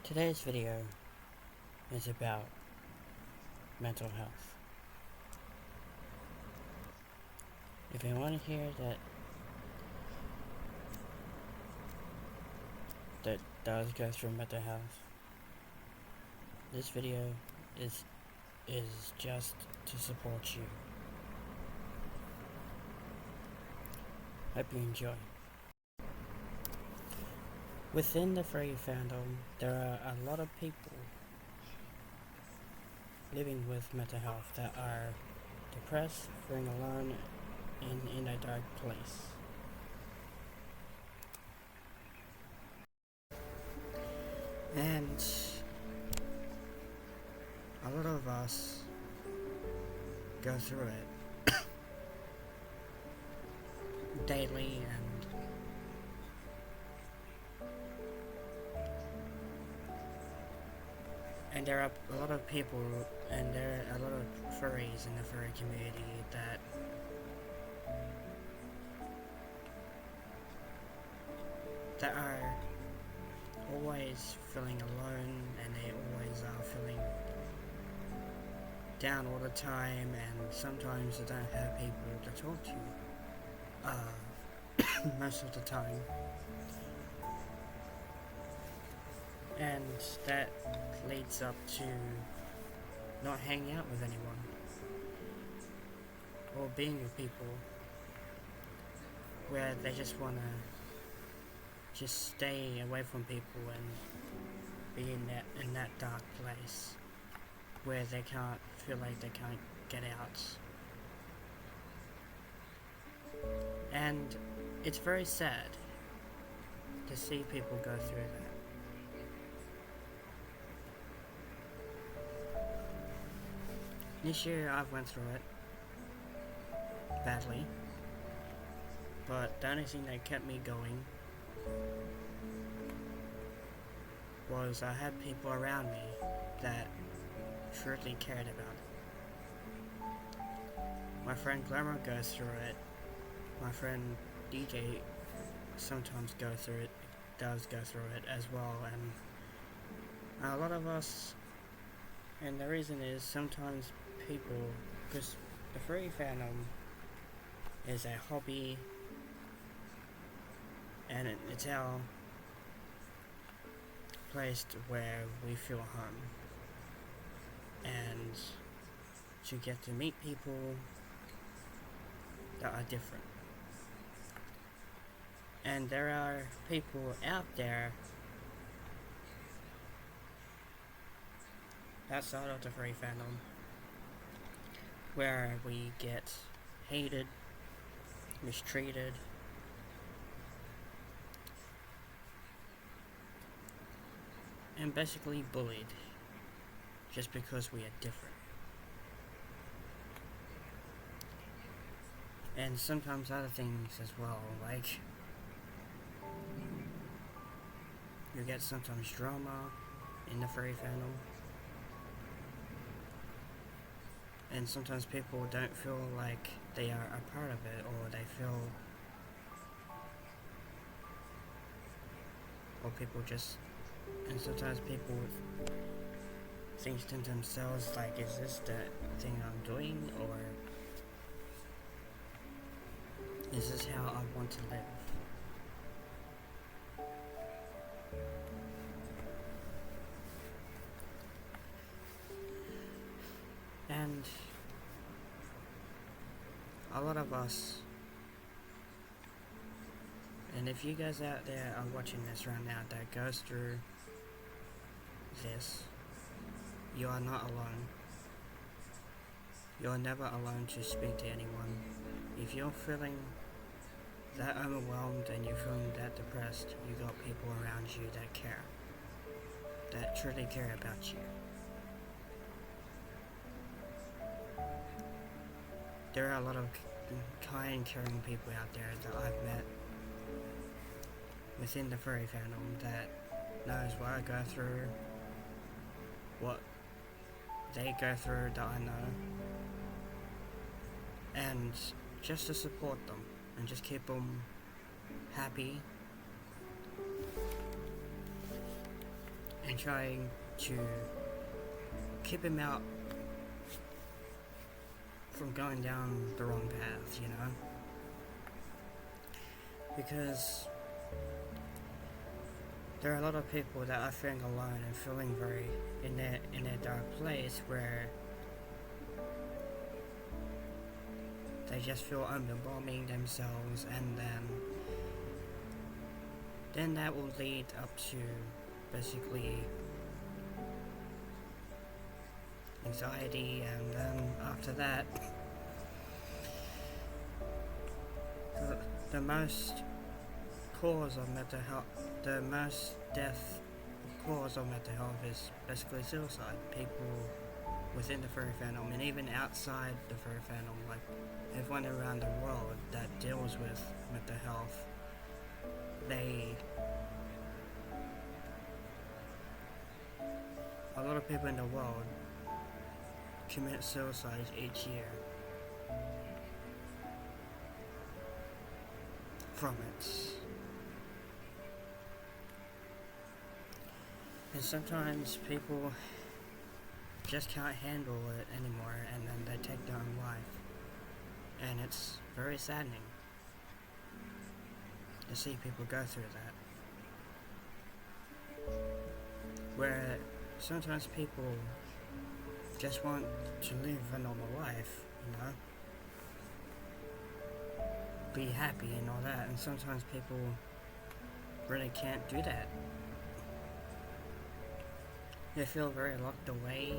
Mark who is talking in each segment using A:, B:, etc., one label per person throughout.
A: Today's video is about mental health. If you want to hear that does go through mental health, this video is just to support you. Hope you enjoy. Within the Furry Fandom, there are a lot of people living with mental health that are depressed, feeling alone, and in a dark place. And a lot of us go through it daily, and there are a lot of people, and there are a lot of furries in the furry community that are always feeling alone, and they always are feeling down all the time, and sometimes they don't have people to talk to most of the time, and that leads up to not hanging out with anyone or being with people where they just want to just stay away from people and be in that dark place where they can't feel like they can't get out. And it's very sad to see people go through that. This year I've went through it badly, but the only thing that kept me going was I had people around me that truly cared about it. My friend Glamour goes through it. My friend DJ sometimes does go through it as well, and a lot of us, and the reason is sometimes people, because the furry fandom is a hobby, and it's our place where we feel home, and to get to meet people that are different. And there are people out there outside of the furry fandom where we get hated, mistreated, and basically bullied just because we are different. And sometimes other things as well, like you get sometimes drama in the furry fandom, and sometimes people don't feel like they are a part of it, or they feel, or people just, and sometimes people think to themselves like, is this the thing I'm doing, or is this how I want to live? And a lot of us, and if you guys out there are watching this right now that goes through this, you are not alone. You're never alone to speak to anyone. If you're feeling that overwhelmed and you're feeling that depressed, you got people around you that care, that truly care about you. There are a lot of kind, caring people out there that I've met within the furry fandom that knows what I go through, what they go through that I know, and just to support them and just keep them happy and trying to keep him out from going down the wrong path, you know? Because there are a lot of people that are feeling alone and feeling very in their dark place where they just feel underwhelming themselves, and then that will lead up to basically anxiety, and then after that the most cause of mental health, the most death cause of mental health is basically suicide. People within the furry fandom and even outside the furry fandom, like everyone around the world that deals with mental health, a lot of people in the world commit suicide each year from it. And sometimes people just can't handle it anymore, and then they take their own life. And it's very saddening to see people go through that. Where sometimes people just want to live a normal life, you know? Be happy and all that, and sometimes people really can't do that. They feel very locked away.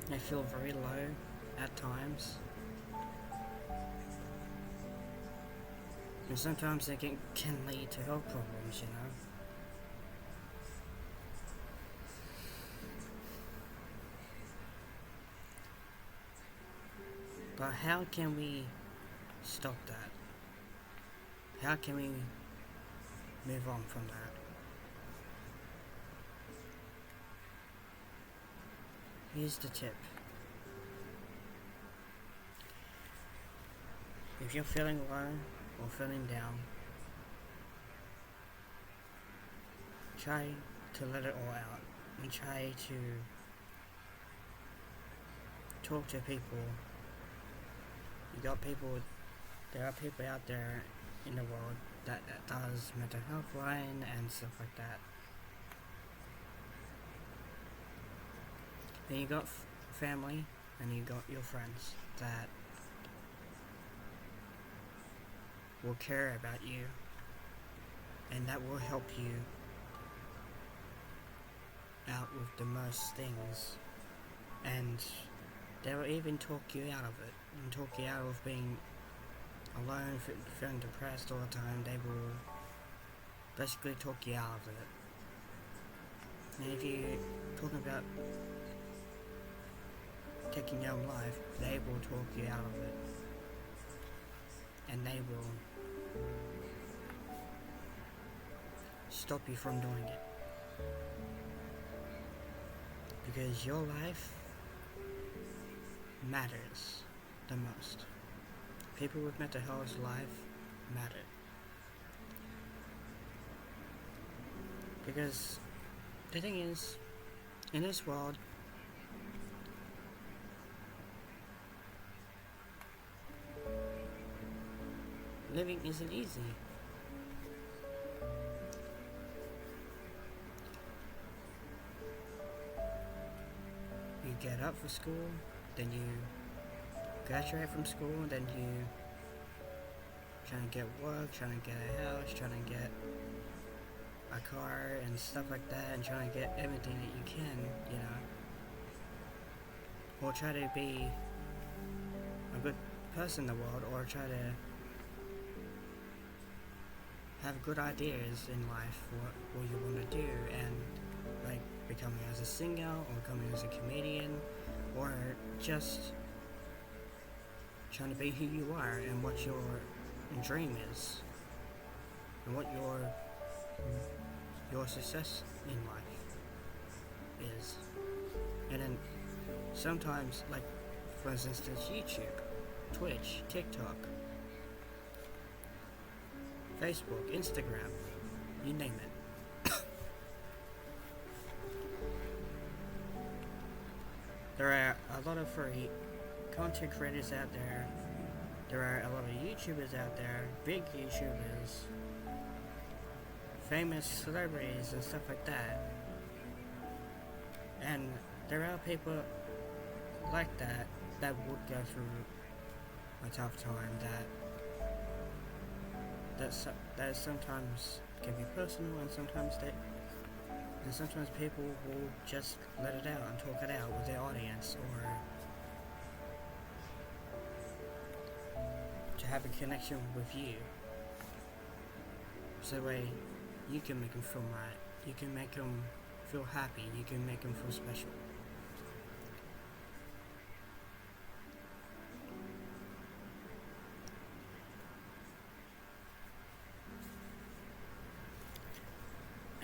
A: They feel very low at times. And sometimes it can lead to health problems, you know. But how can we stop that? How can we move on from that? Here's the tip. If you're feeling low or feeling down, try to let it all out and try to talk to people. There are people out there in the world that does mental health line and stuff like that. Then you got family, and you got your friends that will care about you, and that will help you out with the most things, and they will even talk you out of it, and talk you out of being alone, feeling depressed all the time. They will basically talk you out of it. And if you're talking about taking your own life, they will talk you out of it, and they will stop you from doing it, because your life matters the most. People with mental health life matter, because the thing is, in this world, living isn't easy. You get up for school, then you graduate from school, then you trying to get work, trying to get a house, trying to get a car and stuff like that, and trying to get everything that you can, you know. Or try to be a good person in the world, or try to have good ideas in life for what you want to do, and like becoming as a singer, or becoming as a comedian, or just trying to be who you are and what your dream is, and what your success in life is. And then sometimes, like for instance, YouTube, Twitch, TikTok, Facebook, Instagram, you name it. There are a lot of furry content creators out there. There are a lot of YouTubers out there, big YouTubers, famous celebrities and stuff like that. And there are people like that would go through a tough time, that sometimes can be personal, and sometimes people will just let it out and talk it out with their audience, or to have a connection with you, so that way you can make them feel right, you can make them feel happy, you can make them feel special.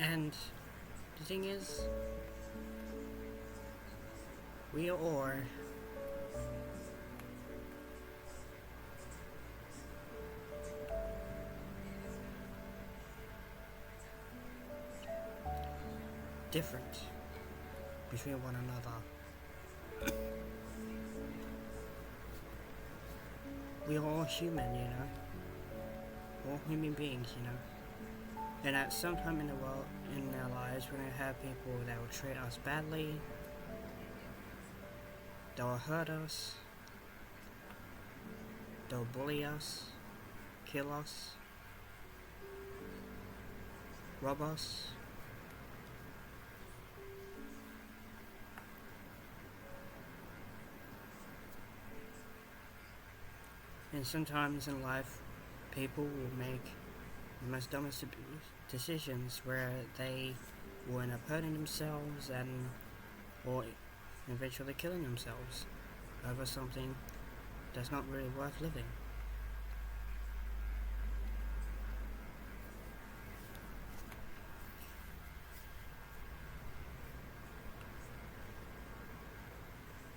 A: And the thing is, we are different between one another. We are all human, you know? All human beings, you know? And at some time in the world, in our lives, we're gonna have people that will treat us badly, that will hurt us, they'll bully us, kill us, rob us. And sometimes in life, people will make the most dumbest decisions where they will end up hurting themselves or eventually killing themselves over something that's not really worth living.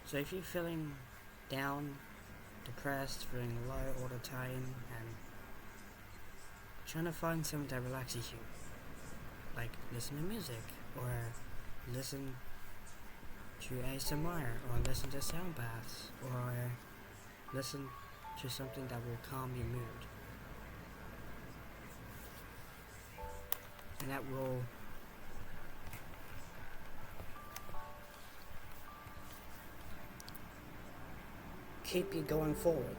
A: So if you're feeling down, depressed, feeling low all the time, and trying to find something that relaxes you, like listen to music, or listen to ASMR, or listen to sound baths, or listen to something that will calm your mood, and that will keep you going forward.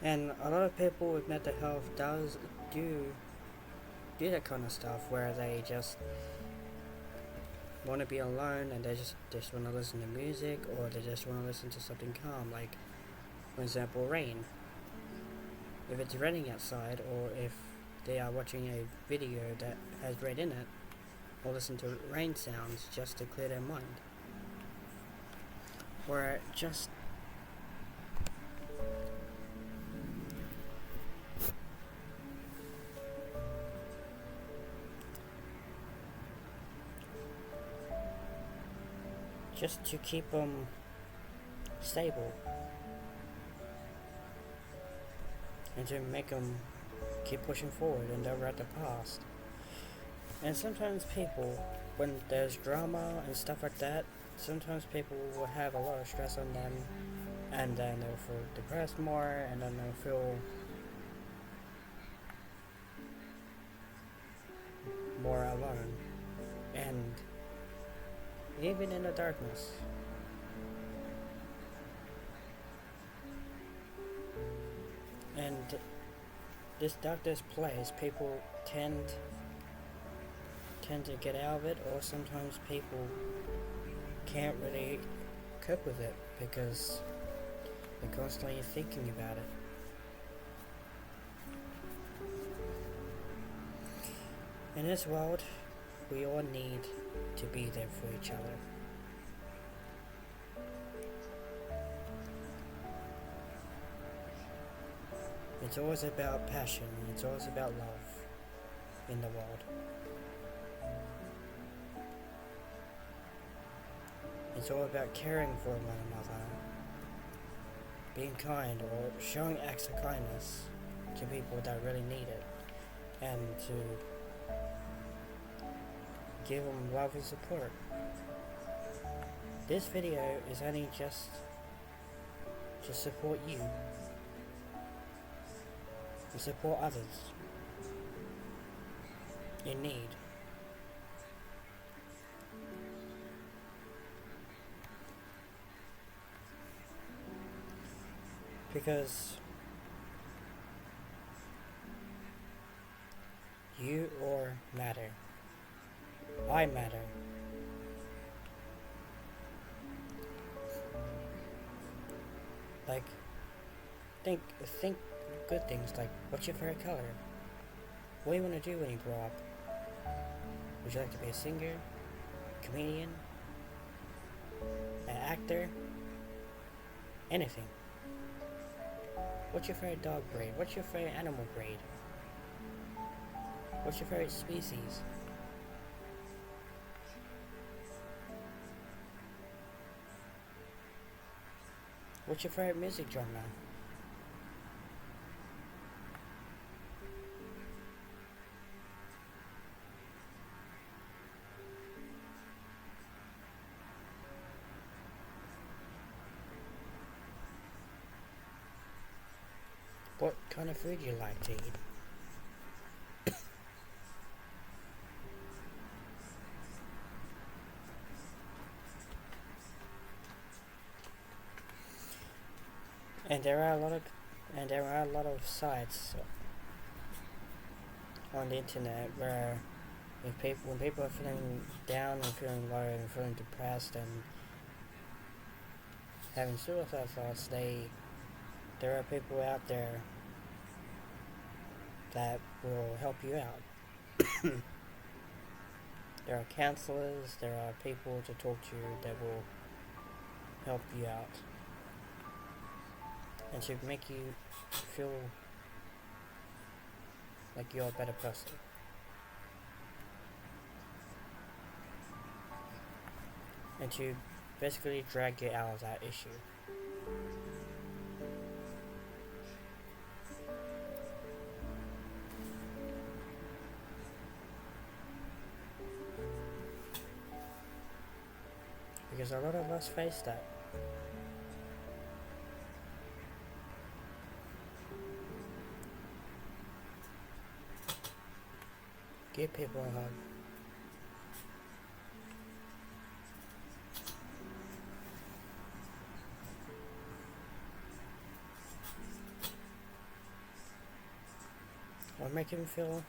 A: And a lot of people with mental health do that kind of stuff, where they just want to be alone and they just want to listen to music, or they just want to listen to something calm, like, for example, rain. If it's raining outside, or if they are watching a video that has rain in it, or listen to rain sounds just to clear their mind. Or just to keep them stable, and to make them keep pushing forward and over at the past. And sometimes people, when there's drama and stuff like that, sometimes people will have a lot of stress on them, and then they'll feel depressed more, and then they'll feel more alone, and even in the darkness. And this darkness place, people tend to get out of it, or sometimes people can't really cope with it because they're constantly thinking about it. In this world, we all need to be there for each other. It's always about passion, it's always about love in the world. It's all about caring for one another being kind or showing acts of kindness to people that really need it, and to give them love and support. This video is only just to support you and support others in need. Because you all matter. I matter. Like, think good things like, what's your favorite color? What do you want to do when you grow up? Would you like to be a singer, comedian, an actor? Anything. What's your favorite dog breed? What's your favorite animal breed? What's your favorite species? What's your favorite music genre? What kind of food you like to eat? And there are a lot of sites on the internet where when people are feeling down and feeling low and feeling depressed and having suicide thoughts, there are people out there that will help you out. There are counselors, there are people to talk to that will help you out and to make you feel like you're a better person. And to basically drag you out of that issue. Because a lot of us face that. Give people a hug. Or make them feel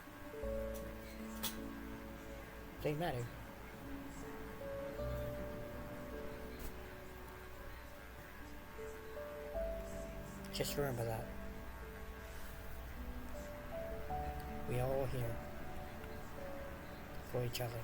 A: they matter. Just remember that. We are all here for each other.